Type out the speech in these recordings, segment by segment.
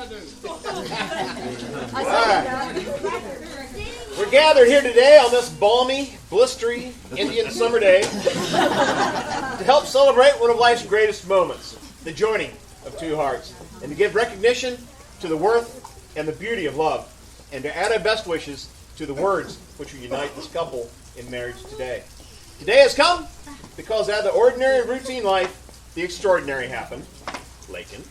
All right. We're gathered here today on this balmy, blistery Indian summer day to help celebrate one of life's greatest moments, the joining of two hearts, and to give recognition to the worth and the beauty of love, and to add our best wishes to the words which will unite this couple in marriage today. Today has come because out of the ordinary routine life, the extraordinary happened. Laken,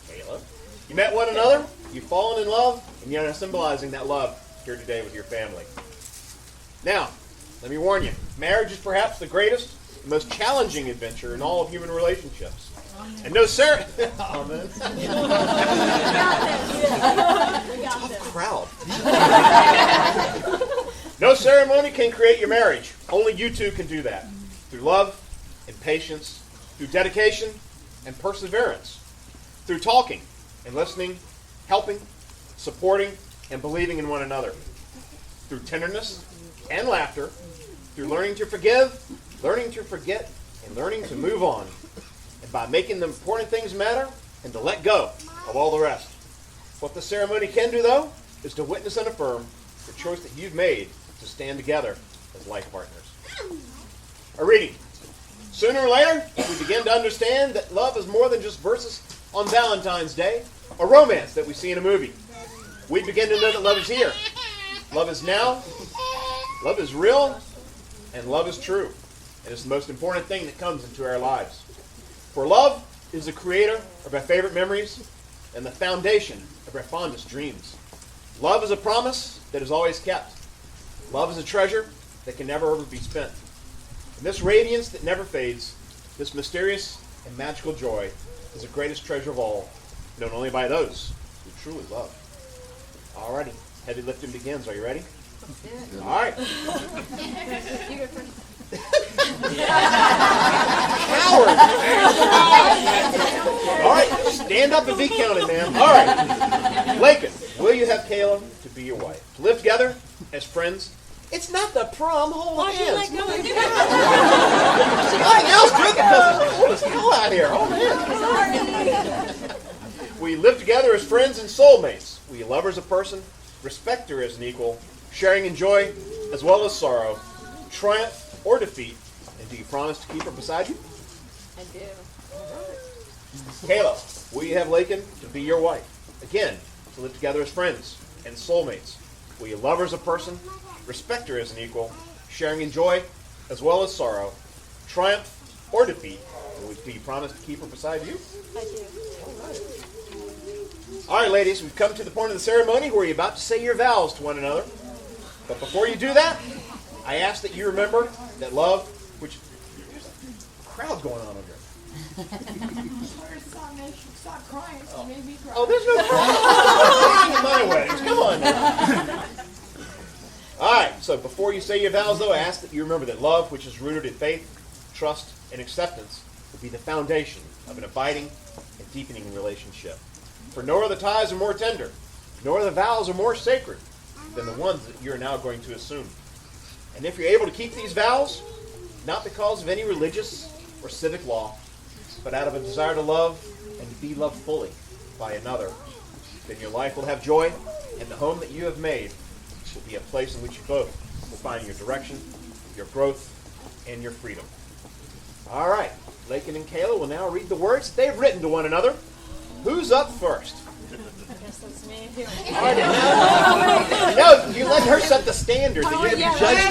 Kayla, you met one another, you've fallen in love, and you're symbolizing that love here today with your family. Now, let me warn you, marriage is perhaps the greatest, the most challenging adventure in all of human relationships. And no ceremony. Amen. Tough crowd. No ceremony can create your marriage. Only you two can do that. Through love and patience, through dedication and perseverance, through talking and listening, helping, supporting, and believing in one another, through tenderness and laughter, through learning to forgive, learning to forget, and learning to move on, and by making the important things matter and to let go of all the rest. What the ceremony can do, though, is to witness and affirm the choice that you've made to stand together as life partners. A reading. Sooner or later, we begin to understand that love is more than just verses on Valentine's Day, a romance that we see in a movie. We begin to know that love is here. Love is now. Love is real. And love is true. And it's the most important thing that comes into our lives. For love is the creator of our favorite memories and the foundation of our fondest dreams. Love is a promise that is always kept. Love is a treasure that can never ever be spent. And this radiance that never fades, this mysterious and magical joy, is the greatest treasure of all, known only by those who truly love. Alrighty, heavy lifting begins. Are you ready? All right. Howard. All right, stand up and be counted, man. All right. Laken, will you have Kayla to be your wife? To live together as friends. It's not the prom, hold hands. Nothing else good because it's cold as hell out here. Oh, man. We live together as friends and soulmates. We love her as a person, respect her as an equal, sharing in joy as well as sorrow, triumph or defeat. And do you promise to keep her beside you? I do. Kayla, will you have Laken to be your wife? Again, to live together as friends and soulmates. Will you love her as a person, respect her as an equal, sharing in joy as well as sorrow, triumph or defeat? And do you promise to keep her beside you? I do. All right, ladies, we've come to the point of the ceremony where you're about to say your vows to one another. But before you do that, I ask that you remember that love, which there's a crowd going on over here. Stop crying. So made me cry. Oh, there's no crying at my weddings. Come on now. All right, so before you say your vows, though, I ask that you remember that love, which is rooted in faith, trust, and acceptance, will be the foundation of an abiding and deepening relationship. For no other ties are more tender, nor other vows are more sacred than the ones that you're now going to assume. And if you're able to keep these vows, not because of any religious or civic law, but out of a desire to love and to be loved fully by another, then your life will have joy, and the home that you have made will be a place in which you both will find your direction, your growth, and your freedom. All right, Laken and Kayla will now read the words that they've written to one another. Who's up first? I guess that's me. All right, no, you let her set the standard that you're going to be judged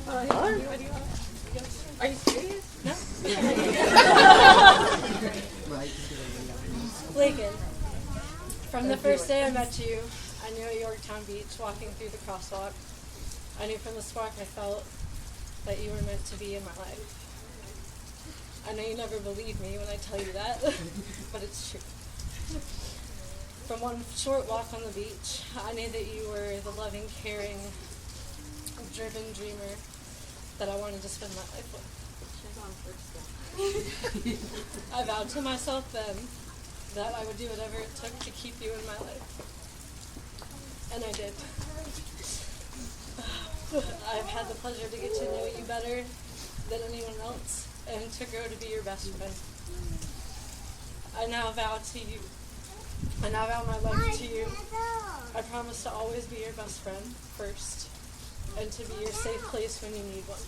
by. Are you serious? No? Laken, from the first day I met you, I knew at Yorktown Beach, walking through the crosswalk, I knew from the spark I felt that you were meant to be in my life. I know you never believe me when I tell you that, but it's true. From one short walk on the beach, I knew that you were the loving, caring, driven dreamer that I wanted to spend my life with. I vowed to myself then that I would do whatever it took to keep you in my life. And I did. I've had the pleasure to get to know you better than anyone else, and to grow to be your best friend. I now vow to you. I now vow my love to you. I promise to always be your best friend first, and to be your safe place when you need one.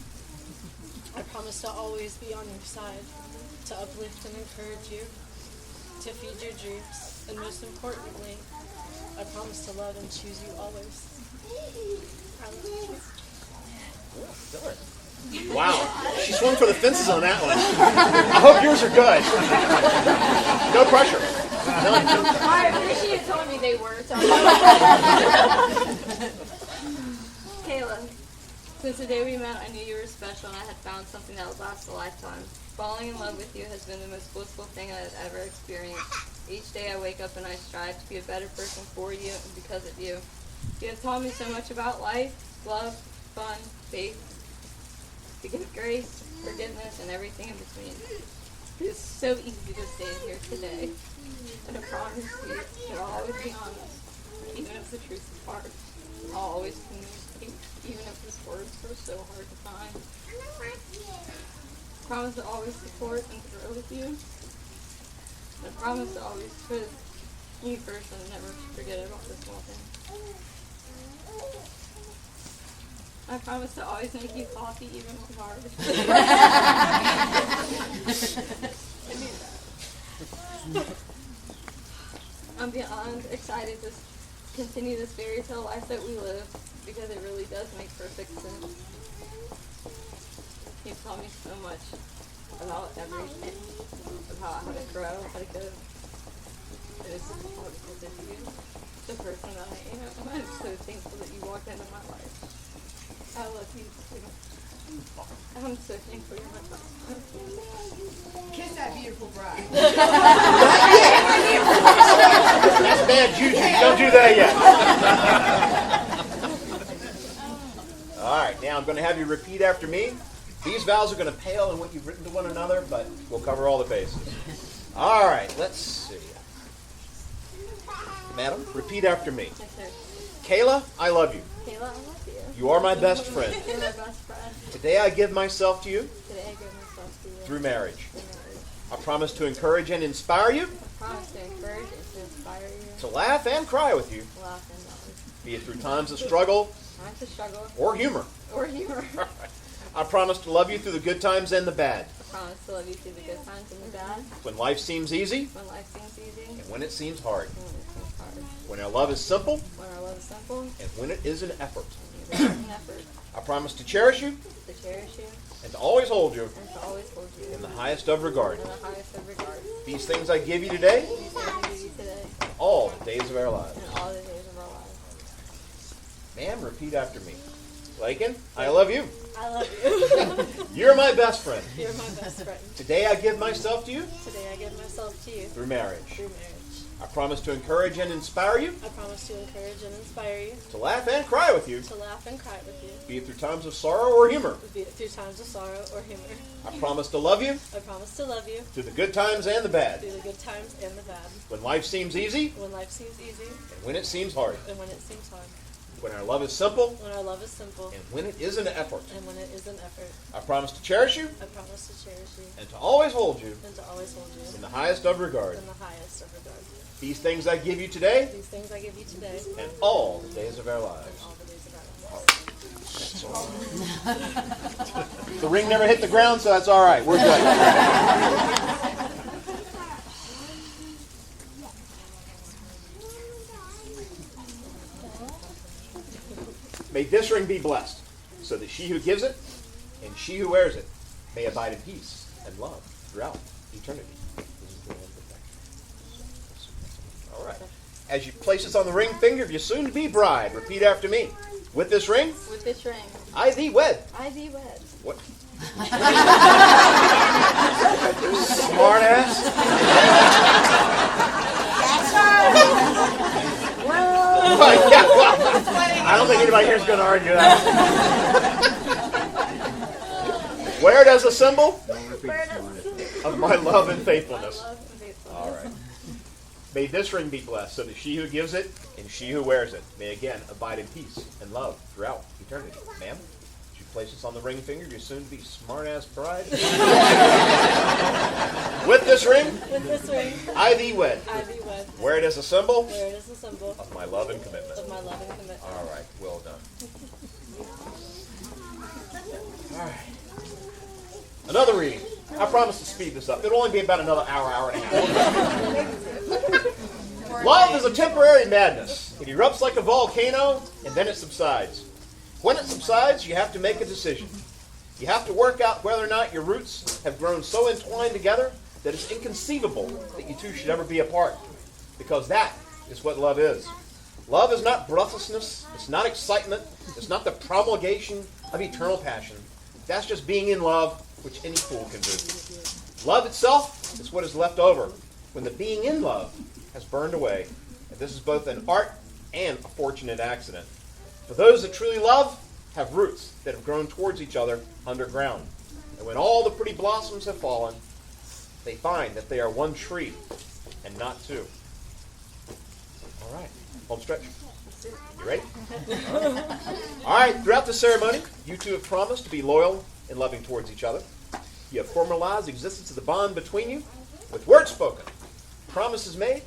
I promise to always be on your side, to uplift and encourage you, to feed your dreams, and most importantly, I promise to love and choose you always. I love you. Wow. She swung for the fences on that one. I hope yours are good. No pressure. I appreciate you telling me they were. So. Kayla, since the day we met, I knew you were special and I had found something that would last a lifetime. Falling in love with you has been the most blissful thing I have ever experienced. Each day I wake up and I strive to be a better person for you and because of you. You have taught me so much about life, love, fun, faith, to give grace, forgiveness, and everything in between. It is so easy to stand here today, and I promise you that I'll always be honest, even if the truth is hard. I'll always communicate, even if these words are so hard to find. I promise to always support and grow with you. I promise to always put you first and never forget about the small things. I promise to always make you coffee even when it's hard. I need that. I'm beyond excited to continue this fairy tale life that we live because it really does make perfect sense. You've taught me so much about everything, about how to grow, how to go. It is all because of you, the person that I am. I'm so thankful that you walked into my life. I love you too. I'm so thankful you're my best friend. Kiss that beautiful bride. That's bad juju. Don't do that yet. All right, now I'm going to have you repeat after me. These vows are going to pale in what you've written to one another, but we'll cover all the bases. All right, let's see. Madam, repeat after me. Yes, sir. Kayla, I love you. Kayla, I love you. You are my best friend. You're my best friend. Today I give myself to you Today I give myself to you. through marriage. Through marriage. I promise to encourage and inspire you, I promise to encourage and to inspire you. to laugh and cry with you, To laugh and love. be it through times of struggle Times of struggle or humor. or humor. I promise to love you through the good times and the bad, I promise to love you through the good times and the bad. when life seems easy When life seems easy. and when it seems hard, And when it seems hard. when our love is simple When our love is simple. and when it is an effort. And it is an effort. I promise to cherish you To cherish you. and to always hold you And to always hold you. in the highest of regard. In the highest of regard. These things I give you today, These things I give you today. all the days of our lives. And all the days of our lives. Ma'am, repeat after me. Laken, I love you. I love you. You're my best friend. You're my best friend. Today I give myself to you Today I give myself to you through marriage. through marriage. I promise to encourage and inspire you, I promise to encourage and inspire you, to laugh and cry with you, to laugh and cry with you, be it through times of sorrow or humor. be it through times of sorrow or humor. I promise to love you I promise to love you through the good times and the bad, through the good times and the bad, when life seems easy when life seems easy and when it seems hard, and when it seems hard, when our love is simple when our love is simple and when it is an effort. and when it is an effort. I promise to cherish you I promise to cherish you and to always hold you and to always hold you in the highest of regard. in the highest of regard. These things I give you today These things I give you today and all the days of our and lives. all the days of our lives. That's all. The ring never hit the ground, so that's all right. We're good. May this ring be blessed, so that she who gives it and she who wears it may abide in peace and love throughout eternity. All right. As you place this on the ring finger of your soon-to-be bride, repeat after me. With this ring, With this ring, I thee wed. I thee wed. What? Smart ass. Right, yeah, well, I don't think anybody here is going to argue that. Where does the symbol of my love and faithfulness? Love and faithfulness. All right. May this ring be blessed, so that she who gives it and she who wears it may again abide in peace and love throughout eternity. Ma'am, would you Place this on the ring finger of your soon-to-be smart-ass bride. With this ring, I thee wed. Wear it as a symbol of my love and commitment. All right, well done. All right. Another reading. I promise to speed this up. It'll only be about another hour and a half. Love is a temporary madness. It erupts like a volcano, and then it subsides. When it subsides, you have to make a decision. You have to work out whether or not your roots have grown so entwined together that it's inconceivable that you two should ever be apart. Because that is what love is. Love is not breathlessness. It's not excitement. It's not the promulgation of eternal passion. That's just being in love, which any fool can do. Love itself is what is left over when the being in love has burned away. And this is both an art and a fortunate accident. For those that truly love have roots that have grown towards each other underground. And when all the pretty blossoms have fallen, they find that they are one tree and not two. All right, home stretch. You ready? All right, throughout the ceremony, you two have promised to be loyal and loving towards each other. You have formalized the existence of the bond between you with words spoken, promises made,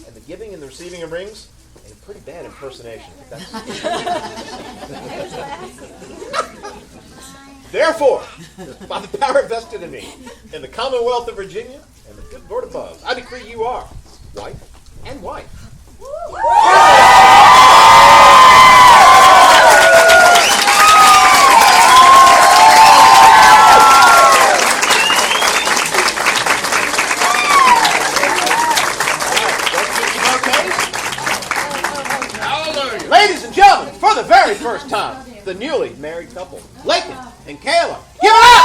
and the giving and the receiving of rings. A pretty bad impersonation. Therefore, by the power vested in me, in the Commonwealth of Virginia, and the good Lord above, I decree you are wife and wife. Ladies and gentlemen, for the very first time, the newly married couple, Laken and Kayla. Give it up!